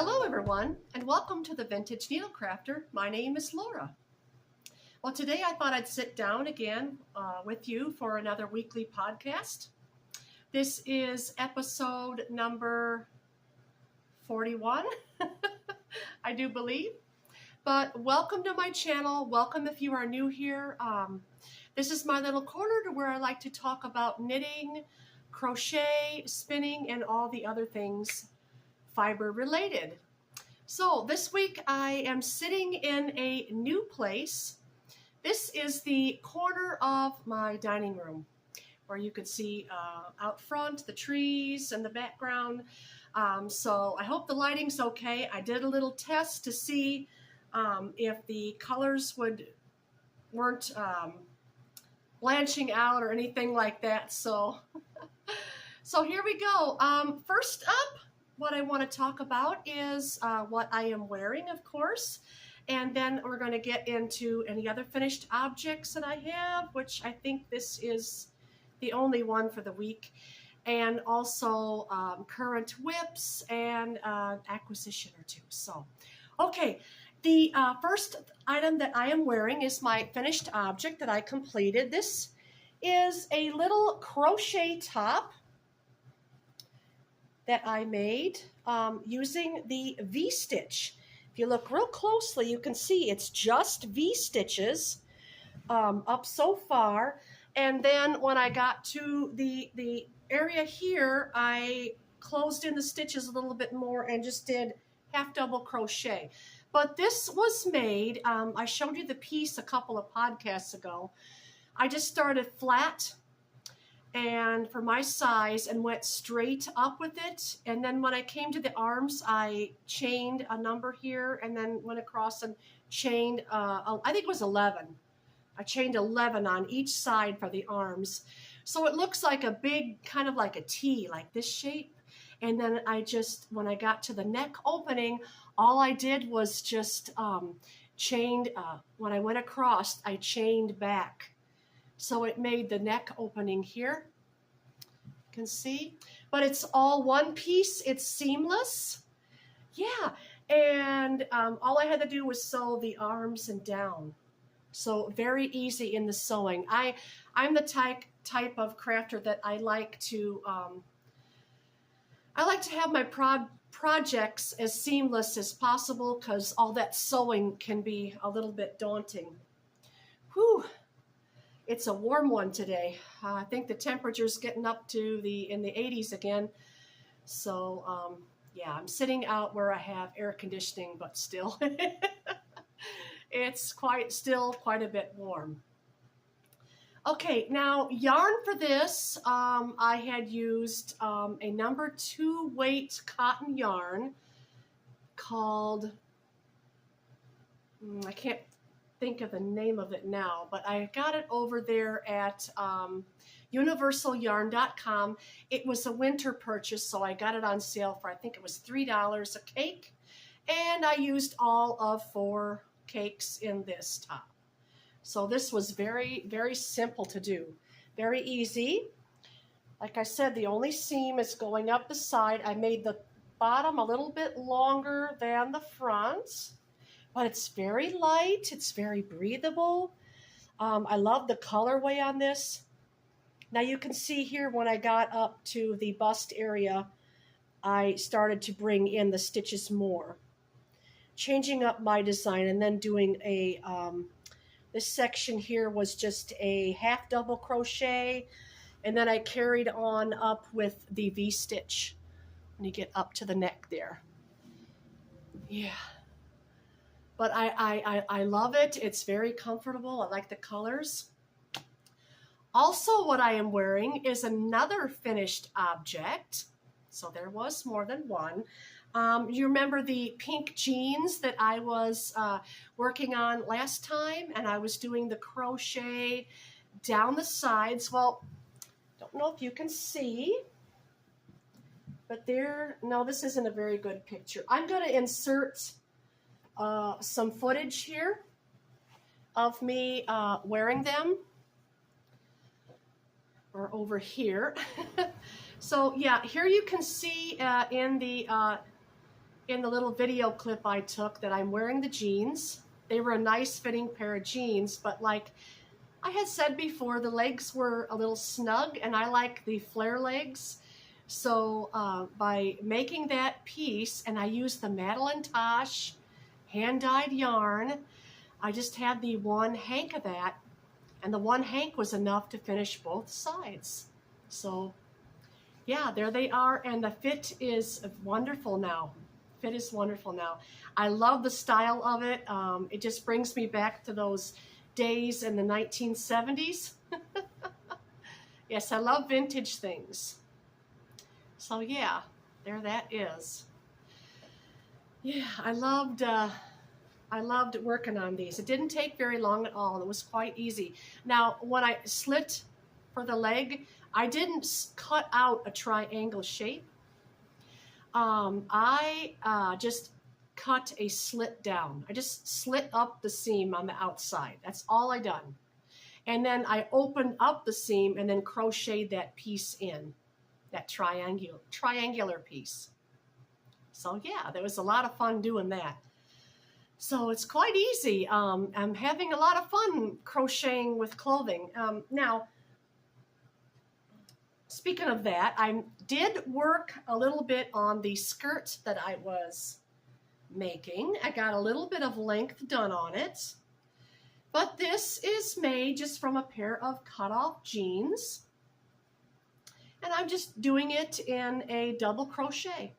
Hello everyone, and welcome to the Vintage Needle Crafter. My name is Laura. Well, today I thought I'd sit down again with you for another weekly podcast. This is episode number 41, I do believe. But welcome to my channel. Welcome if you are new here. This is my little corner to where I like to talk about knitting, crochet, spinning, and all the other things fiber related. So this week I am sitting in a new place. This is the corner of my dining room where you can see out front the trees and the background. So I hope the lighting's okay. I did a little test to see if the colors weren't blanching out or anything like that. So here we go. First up, what I want to talk about is what I am wearing, of course, and then we're going to get into any other finished objects that I have, which I think this is the only one for the week, and also current whips and acquisition or two. So, okay, the first item that I am wearing is my finished object that I completed. This is a little crochet top that I made using the V-stitch. If you look real closely, you can see it's just V-stitches up so far. And then when I got to the area here, I closed in the stitches a little bit more and just did half double crochet. But this was made, I showed you the piece a couple of podcasts ago. I just started flat and for my size and went straight up with it, and then when I came to the arms I chained a number here and then went across and chained I think it was 11. I chained 11 on each side for the arms, so it looks like a big kind of like a T, like this shape. And then I just, when I got to the neck opening, all I did was just chained, when I went across I chained back. So it made the neck opening here, you can see, but it's all one piece, it's seamless. Yeah, and all I had to do was sew the arms and down. So very easy in the sewing. I'm the type of crafter that I like to have my projects as seamless as possible, because all that sewing can be a little bit daunting. Whew. It's a warm one today. I think the temperature's getting up to in the 80s again. So yeah, I'm sitting out where I have air conditioning, but still, it's still quite a bit warm. Okay, now yarn for this, I had used a number 2 weight cotton yarn called, I can't think of the name of it now, but I got it over there at universalyarn.com. It was a winter purchase, so I got it on sale for, I think it was $3 a cake, and I used all of 4 cakes in this top. So this was very, very simple to do, very easy. Like I said, the only seam is going up the side. I made the bottom a little bit longer than the front, but it's very light, it's very breathable. I love the colorway on this. Now you can see here when I got up to the bust area, I started to bring in the stitches more, changing up my design, and then doing a, this section here was just a half double crochet, and then I carried on up with the V-stitch when you get up to the neck there. Yeah. But I love it. It's very comfortable. I like the colors. Also, what I am wearing is another finished object. So there was more than one. You remember the pink jeans that I was working on last time, and I was doing the crochet down the sides. Well, don't know if you can see, but no, this isn't a very good picture. I'm going to insert some footage here of me wearing them, or over here. So yeah, here you can see in the in the little video clip I took that I'm wearing the jeans. They were a nice fitting pair of jeans, but like I had said before, the legs were a little snug and I like the flare legs. So by making that piece, and I used the Madeline Tosh hand-dyed yarn, I just had the one hank of that, and the one hank was enough to finish both sides. So yeah, there they are, and the fit is wonderful now. Fit is wonderful now. I love the style of it. It just brings me back to those days in the 1970s. Yes, I love vintage things. So yeah, there that is. Yeah, I loved working on these. It didn't take very long at all. It was quite easy. Now, when I slit for the leg, I didn't cut out a triangle shape. I just cut a slit down. I just slit up the seam on the outside. That's all I done. And then I opened up the seam and then crocheted that piece in, that triangular piece. So yeah, there was a lot of fun doing that. So it's quite easy. I'm having a lot of fun crocheting with clothing. Now, speaking of that, I did work a little bit on the skirt that I was making. I got a little bit of length done on it. But this is made just from a pair of cut-off jeans. And I'm just doing it in a double crochet.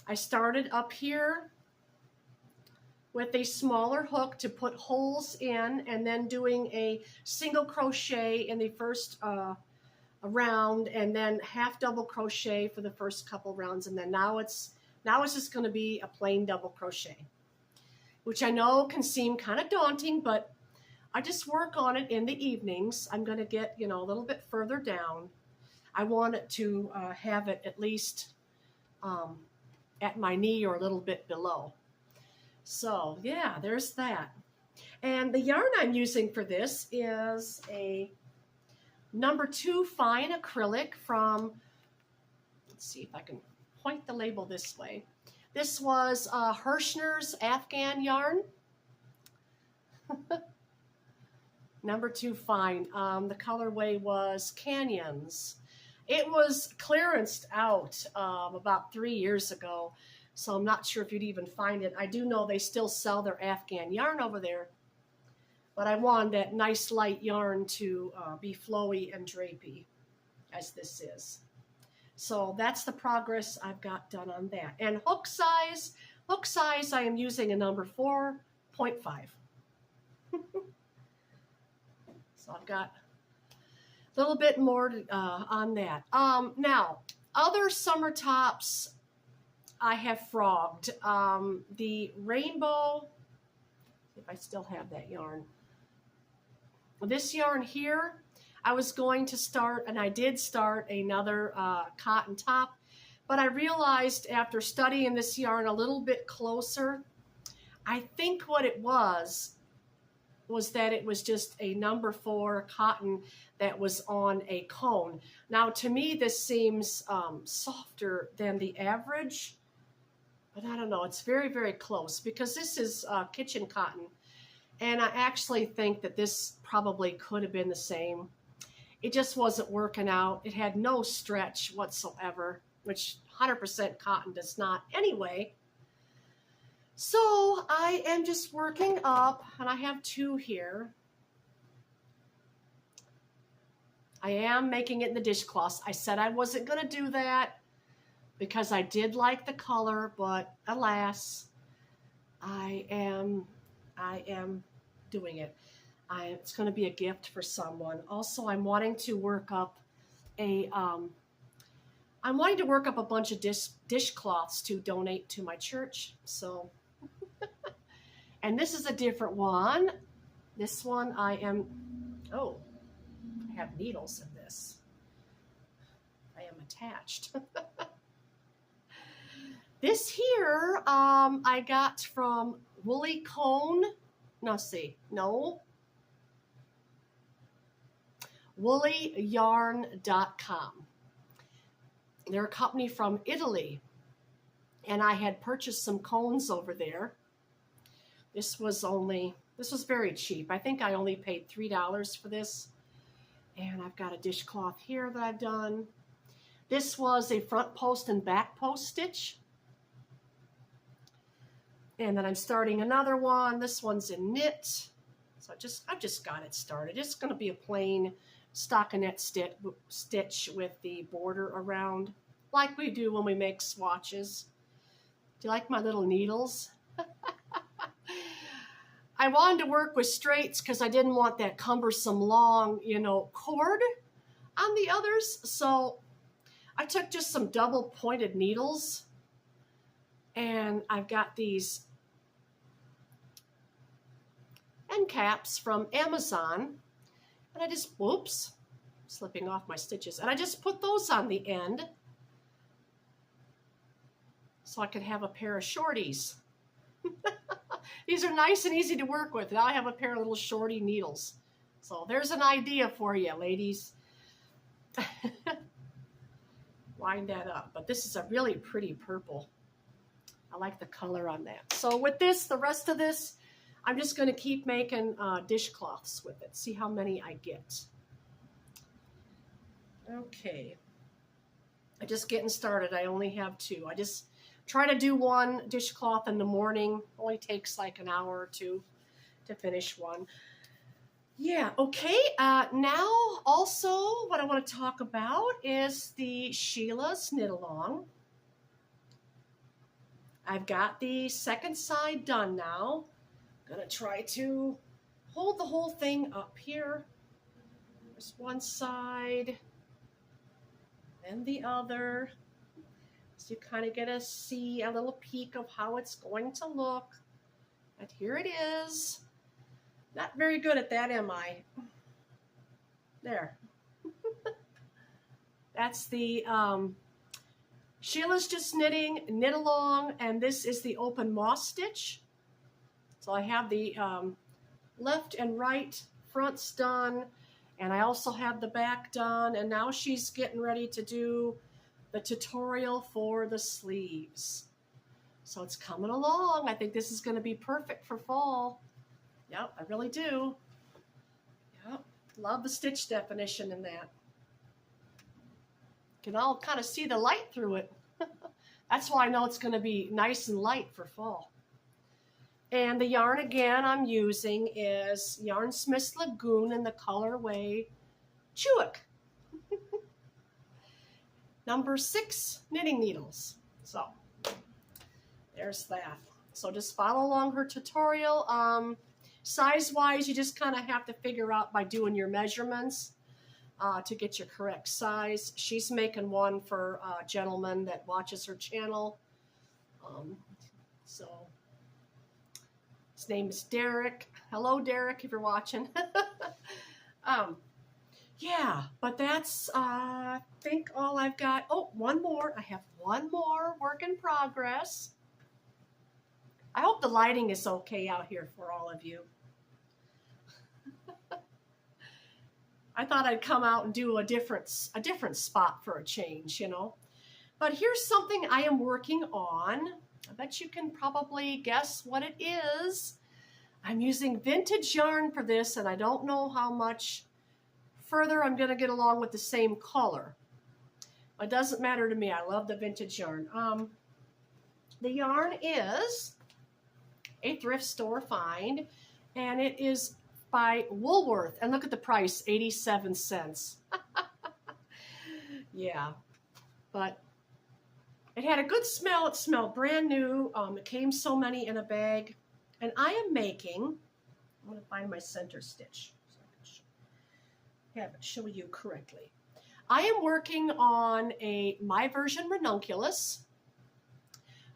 I started up here with a smaller hook to put holes in, and then doing a single crochet in the first round, and then half double crochet for the first couple rounds, and then now it's just going to be a plain double crochet, which I know can seem kind of daunting, but I just work on it in the evenings. I'm going to get, a little bit further down. I want it to have it at least at my knee or a little bit below. So yeah, there's that. And the yarn I'm using for this is a number 2 fine acrylic from, let's see if I can point the label this way. This was Hirschner's Afghan yarn. Number 2 fine. The colorway was Canyons. It was clearanced out about 3 years ago, so I'm not sure if you'd even find it. I do know they still sell their Afghan yarn over there, but I wanted that nice light yarn to be flowy and drapey, as this is. So that's the progress I've got done on that. And hook size I am using a number 4.5. So I've got a little bit more on that. Now, other summer tops I have frogged. The rainbow, if I still have that yarn. This yarn here, I was going to start, and I did start another cotton top, but I realized after studying this yarn a little bit closer, I think what it was that it was just a number 4 cotton that was on a cone. Now, to me, this seems softer than the average, but I don't know. It's very, very close because this is kitchen cotton, and I actually think that this probably could have been the same. It just wasn't working out. It had no stretch whatsoever, which 100% cotton does not anyway. So I am just working up, and I have 2 here. I am making it in the dishcloths. I said I wasn't going to do that because I did like the color, but alas, I am doing it. It's going to be a gift for someone. Also, I'm wanting to work up a bunch of dishcloths to donate to my church. So, and this is a different one. This one I have needles in this. I am attached. This here I got from Woolly Cone. WoollyYarn.com. They're a company from Italy. And I had purchased some cones over there. This was very cheap. I think I only paid $3 for this. And I've got a dishcloth here that I've done. This was a front post and back post stitch. And then I'm starting another one. This one's in knit. So I've just got it started. It's going to be a plain stockinette stitch with the border around, like we do when we make swatches. Do you like my little needles? I wanted to work with straights because I didn't want that cumbersome long, cord on the others. So I took just some double pointed needles, and I've got these end caps from Amazon, and I just, whoops, slipping off my stitches, and I just put those on the end so I could have a pair of shorties. These are nice and easy to work with. Now I have a pair of little shorty needles. So there's an idea for you, ladies. Wind that up. But this is a really pretty purple. I like the color on that. So with this, the rest of this, I'm just going to keep making dishcloths with it. See how many I get. Okay. I'm just getting started. I only have 2. I just try to do one dishcloth in the morning. Only takes like an hour or 2 to finish one. Yeah, okay. Now also what I want to talk about is the Sheila's Knit Along. I've got the second side done now. I'm going to try to hold the whole thing up here. There's one side, then the other. So you kind of get to see a little peek of how it's going to look. And here it is. Not very good at that, am I? There. That's the Sheila's Just Knitting Knit Along, and this is the open moss stitch. So I have the left and right fronts done, and I also have the back done, and now she's getting ready to do the tutorial for the sleeves. So it's coming along. I think this is going to be perfect for fall. Yep, I really do. Yep, love the stitch definition in that. You can all kind of see the light through it. That's why I know it's going to be nice and light for fall. And the yarn again I'm using is Yarn Smith's Lagoon in the colorway Chewik. Number 6 knitting needles. So there's that. So just follow along her tutorial. Size-wise, you just kind of have to figure out by doing your measurements to get your correct size. She's making one for a gentleman that watches her channel. So his name is Derek. Hello, Derek, if you're watching. Yeah, but that's, I think all I've got. Oh, one more. I have one more work in progress. I hope the lighting is okay out here for all of you. I thought I'd come out and do a different spot for a change, But here's something I am working on. I bet you can probably guess what it is. I'm using vintage yarn for this, and I don't know how much further I'm going to get along with the same color. It doesn't matter to me. I love the vintage yarn. The yarn is a thrift store find, and it is by Woolworth. And look at the price, 87 cents. Yeah, but it had a good smell. It smelled brand new. It came so many in a bag. And I am making, I'm going to find my center stitch so I can show you correctly. I am working on a My Version Ranunculus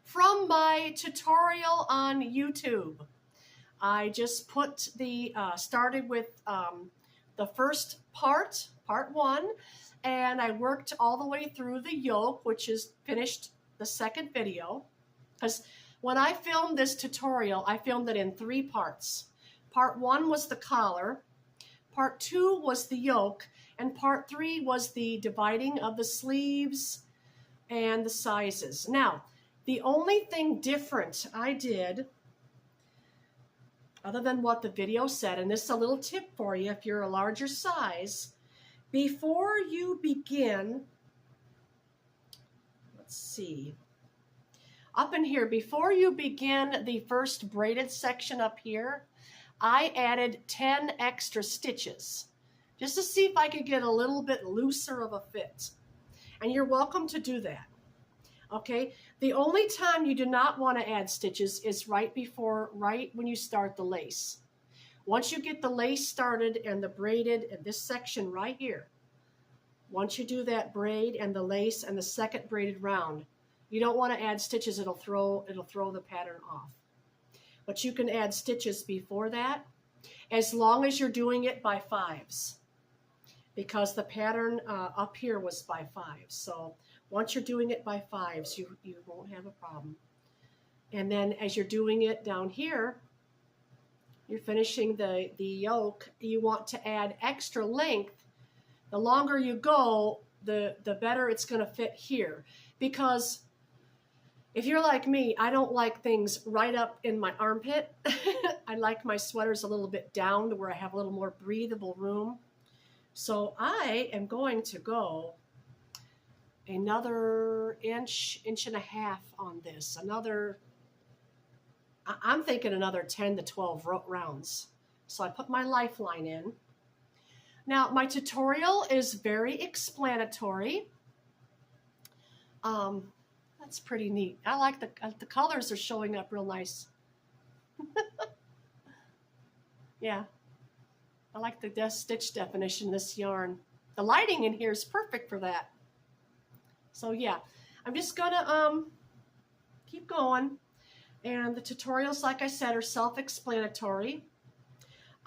from my tutorial on YouTube. I just put started with the first part 1, and I worked all the way through the yoke, which is finished the second video. Because when I filmed this tutorial, I filmed it in 3 parts. Part 1 was the collar, part 2 was the yoke, and part 3 was the dividing of the sleeves and the sizes. Now, The only thing different I did, other than what the video said, and this is a little tip for you if you're a larger size, before you begin, let's see, up in here, before you begin the first braided section up here, I added 10 extra stitches just to see if I could get a little bit looser of a fit. And you're welcome to do that. Okay, the only time you do not want to add stitches is right when you start the lace. Once you get the lace started and the braided and this section right here, once you do that braid and the lace and the second braided round, you don't want to add stitches. It'll throw the pattern off. But you can add stitches before that, as long as you're doing it by 5s, because the pattern up here was by 5s. So once you're doing it by 5s, you won't have a problem. And then as you're doing it down here, you're finishing the yoke, you want to add extra length. The longer you go, the better it's going to fit here. Because if you're like me, I don't like things right up in my armpit. I like my sweaters a little bit down to where I have a little more breathable room. So I am going to go another inch and a half on this. I'm thinking another 10 to 12 to So I put my lifeline in. Now my tutorial is very explanatory. That's pretty neat. I like the colors are showing up real nice. Yeah, I like the stitch definition of this yarn. The lighting in here is perfect for that. So yeah, I'm just gonna keep going. And the tutorials, like I said, are self-explanatory.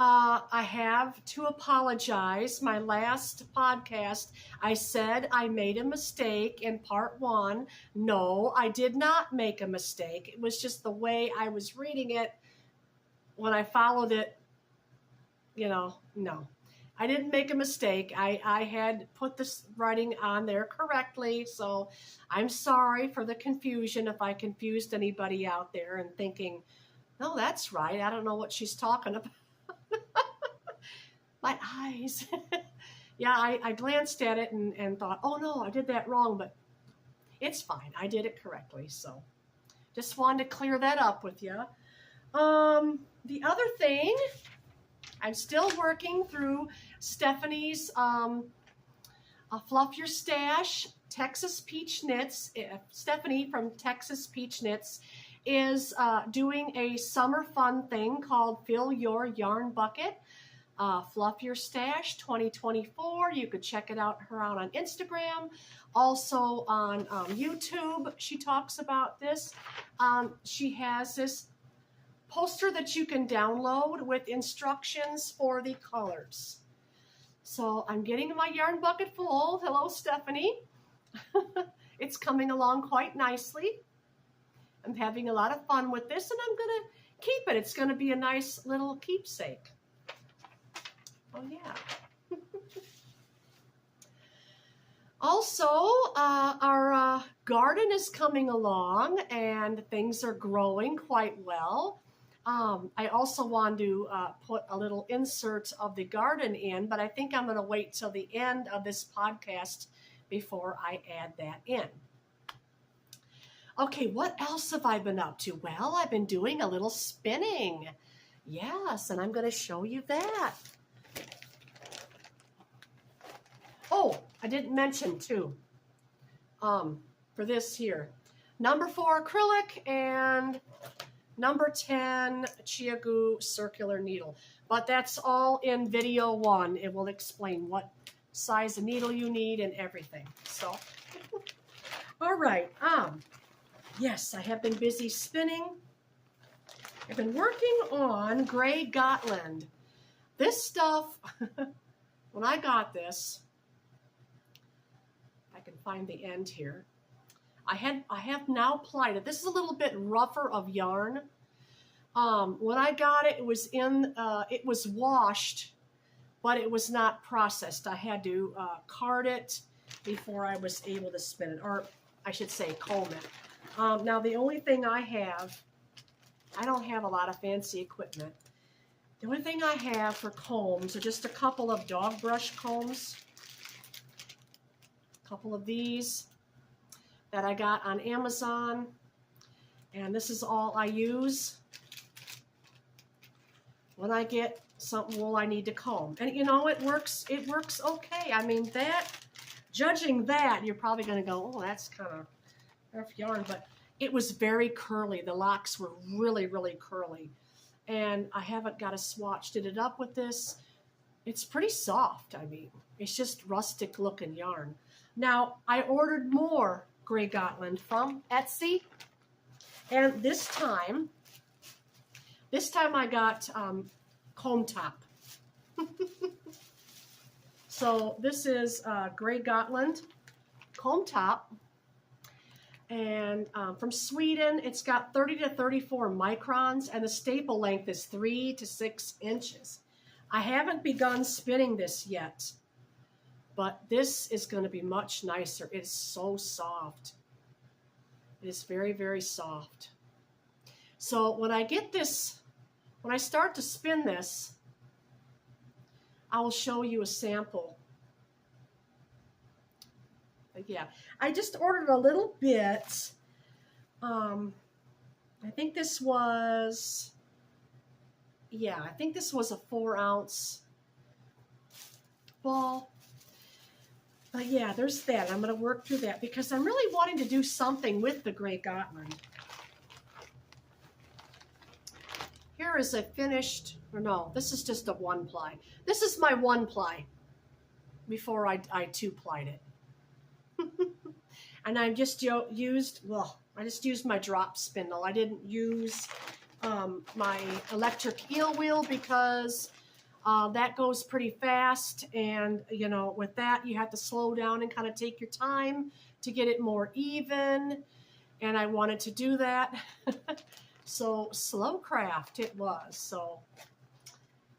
I have to apologize. My last podcast, I said I made a mistake in part 1. No, I did not make a mistake. It was just the way I was reading it when I followed it, no. I didn't make a mistake. I had put this writing on there correctly, so I'm sorry for the confusion if I confused anybody out there and thinking, no, that's right. I don't know what she's talking about. My eyes. Yeah, I glanced at it and thought, oh no, I did that wrong, but it's fine. I did it correctly, so just wanted to clear that up with you. The other thing, I'm still working through Stephanie's Fluff Your Stash Texas Peach Knits. Stephanie from Texas Peach Knits is doing a summer fun thing called Fill Your Yarn Bucket. Fluff Your Stash 2024. You could check her out on Instagram. Also on YouTube, she talks about this. She has this poster that you can download with instructions for the colors. So I'm getting my yarn bucket full. Hello, Stephanie. It's coming along quite nicely. I'm having a lot of fun with this, and I'm going to keep it. It's going to be a nice little keepsake. Oh, yeah. Also, our garden is coming along, and things are growing quite well. I also want to put a little insert of the garden in, but I think I'm going to wait till the end of this podcast before I add that in. Okay, what else have I been up to? Well, I've been doing a little spinning. Yes, and I'm going to show you that. Oh, I didn't mention too, for this here, number 4 acrylic and number 10 Chiagu circular needle. But that's all in video 1. It will explain what size of needle you need and everything. So, all right. Yes, I have been busy spinning. I've been working on Gray Gotland. This stuff, when I got this, I can find the end here. I have now plied it. This is a little bit rougher of yarn. When I got it, it was washed, but it was not processed. I had to card it before I was able to spin it, or I should say comb it. Now the only thing I don't have a lot of fancy equipment. The only thing I have for combs are just a couple of dog brush combs. A couple of these that I got on Amazon. And this is all I use when I get some wool I need to comb. And you know, it works okay. I mean, judging that, you're probably going to go, oh, that's kind of rough yarn. But it was very curly. The locks were really, really curly. And I haven't got a swatch. Did it up with this. It's pretty soft. I mean, it's just rustic looking yarn. Now, I ordered more Grey Gotland from Etsy. And this time I got comb top. So this is Grey Gotland comb top. And from Sweden, it's got 30 to 34 microns, and the staple length is 3 to 6 inches. I haven't begun spinning this yet, but this is going to be much nicer. It's so soft. It is very, very soft. So when I start to spin this, I will show you a sample. Yeah, I just ordered a little bit. I think this was a 4-ounce ball. But yeah, there's that. I'm going to work through that because I'm really wanting to do something with the Grey Gotland. Here is a finished, or no, this is just a 1-ply. This is my 1-ply before I 2-plied it. And I just used my drop spindle. I didn't use my electric eel wheel because that goes pretty fast, and you know, with that you have to slow down and kind of take your time to get it more even, and I wanted to do that. So slow craft it was. So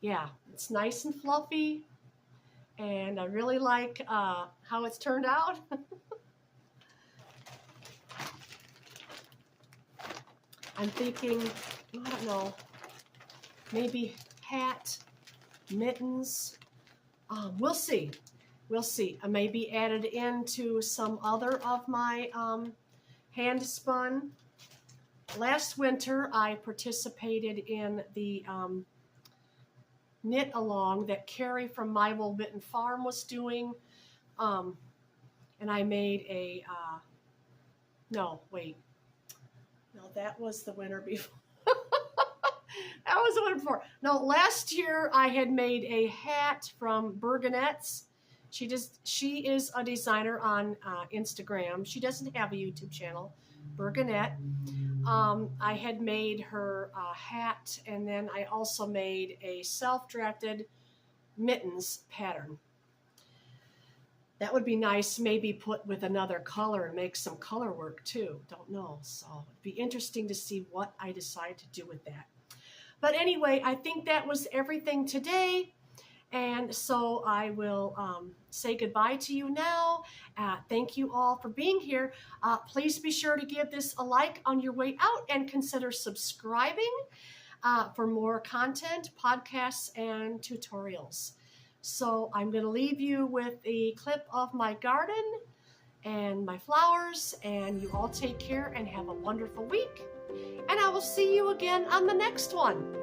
yeah, it's nice and fluffy, and I really like how it's turned out. I'm thinking, I don't know, maybe hat, mittens. We'll see. We'll see. I may be added into some other of my hand spun. Last winter, I participated in the knit along that Carrie from My Wool Mitten Farm was doing, and I made a. No, wait. No, that was the winter before. That was the winter before. No, last year I had made a hat from Burgonette's. She is a designer on Instagram. She doesn't have a YouTube channel, Burgonette. I had made her a hat, and then I also made a self-drafted mittens pattern. That would be nice, maybe put with another color and make some color work too. Don't know. So it'd be interesting to see what I decide to do with that. But anyway, I think that was everything today. And so I will say goodbye to you now. Thank you all for being here. Please be sure to give this a like on your way out and consider subscribing for more content, podcasts, and tutorials. So I'm going to leave you with a clip of my garden and my flowers, and you all take care and have a wonderful week. And I will see you again on the next one.